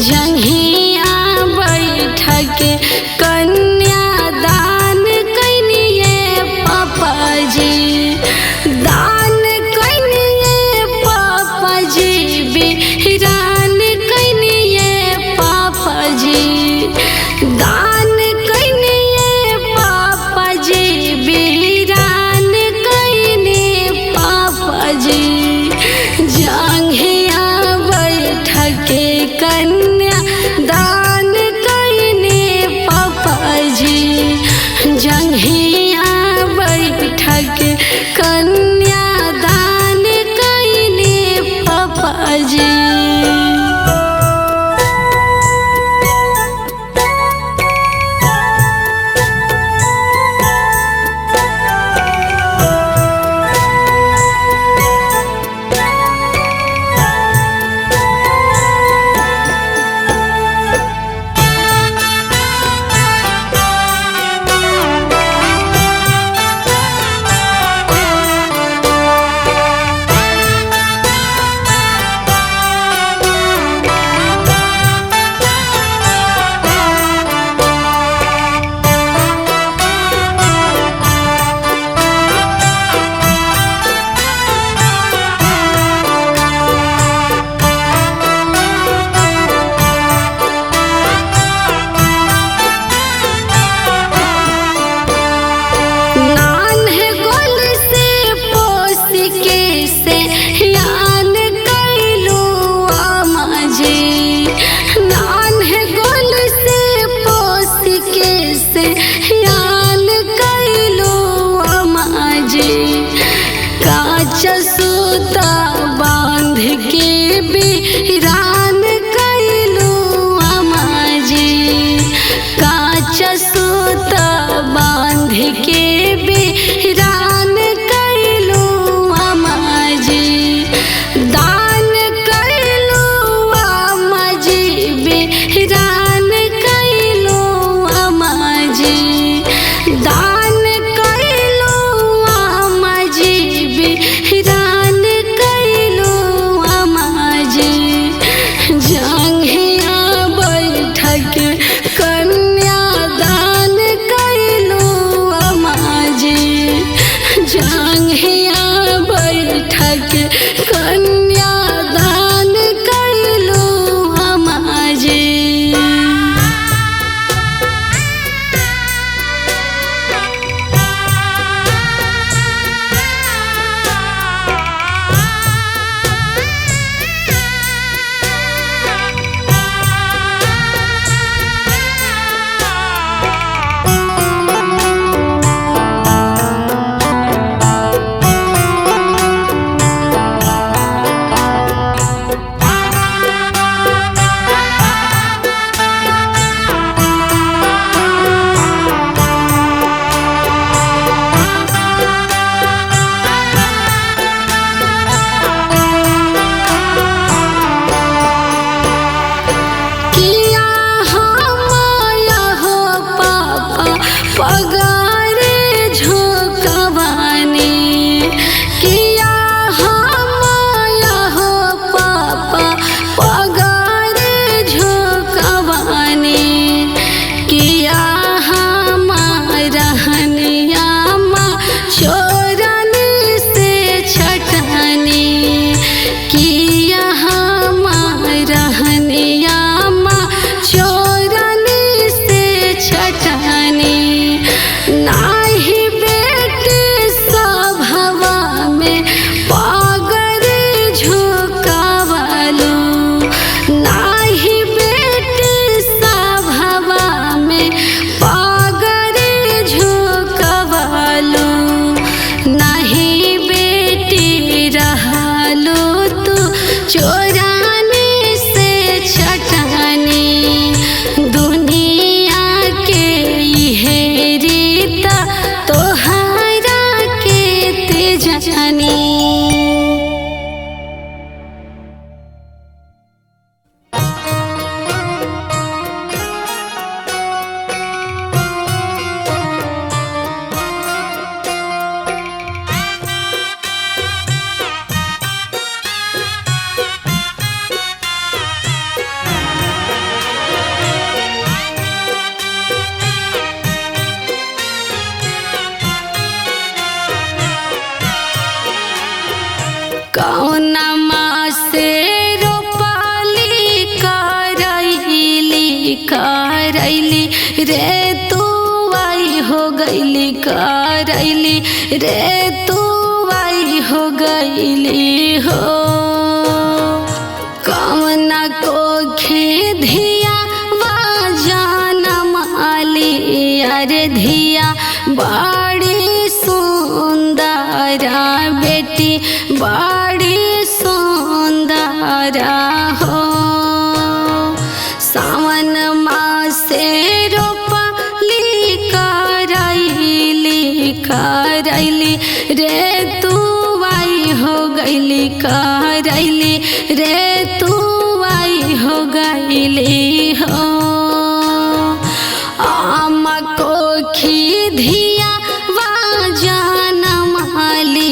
जंघिया बैठक कन्यादान कनिए पापा जी, दान कनिए पापा जी, बिरान कनिए पापा जी, दान कनिए पापा जी, बिरान कनिए पापा जी। जंघिया बैठक कन्या दान कइने पापा जी, जंघिया बैठक कन्या दान कइने पापा जी। रे तू आई हो गईली करैली रे तू आई हो गईली हो कामना को धिया वा जानम आली अरे धिया बड़ी सुंदरा बेटी बड़ी सुंदरा हो सावन मासे रोपली करैली रे तू आई हो गईली करैली रे तू आई हो गईली हो आम को धिया वा जानम आली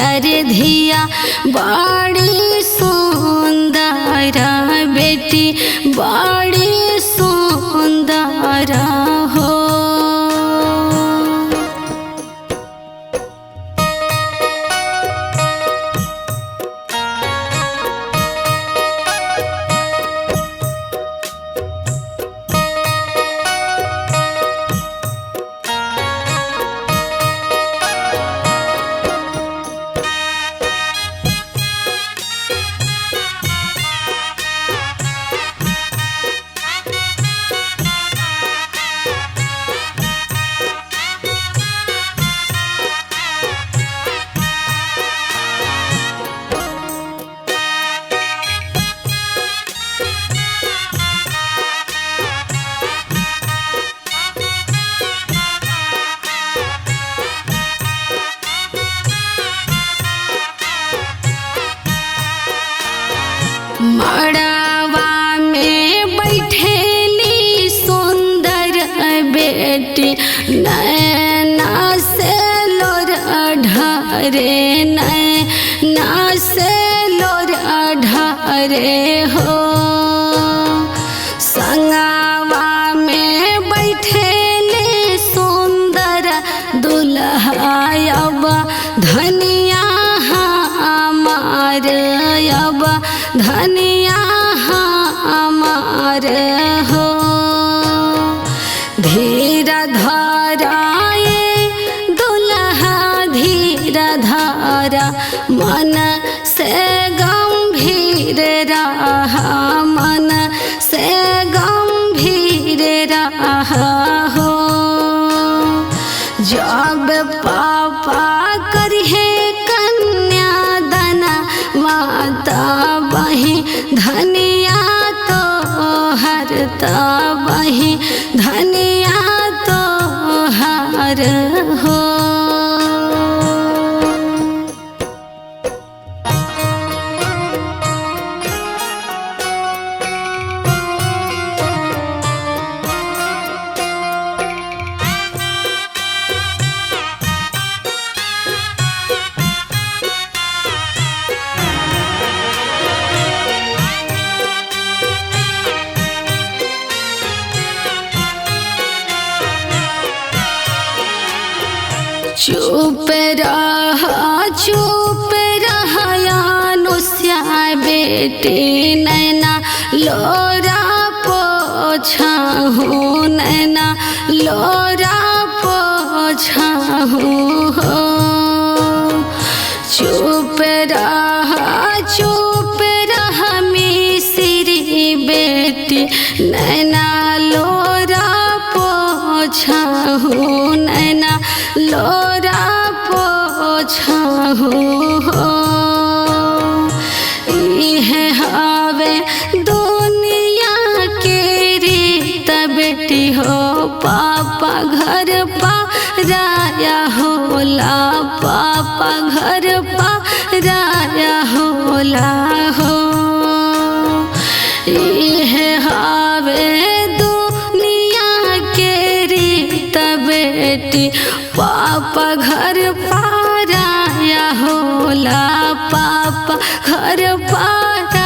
अरे धिया बड़ी सुंदरा बेटी बड़ी सुंदरा हो मड़वा में बैठेली सुंदर बेटी नैना से लोर ढरे नैना से लोर ढरे हो संगवा में बैठेली सुंदर दुल्हा अब धनिया हमार अब धनिया हमार हो धीर धराए दुल्हा धीर धरा मन से गंभीर रहा मन से गंभीर रहा हो जब पापा करिहे कन्यादान माता बही धनिया तो हरता बही धनिया तो हर हो चुप रहा यानुष्या बेटी नैना लोरा पोछाहूँ नैना लोरा पोछाहूँ हो चुप रहा मिसरी बेटी नैना लोरा पोछाहूँ नैना लोरा पोछाहूँ हो इहे हवे दुनिया के रीत बेटी हो पापा घर पा राया होला पापा घर पा राया होला हो इहे हवे दुनिया के रीत बेटी पापा घर पाराया होला पापा घर पारा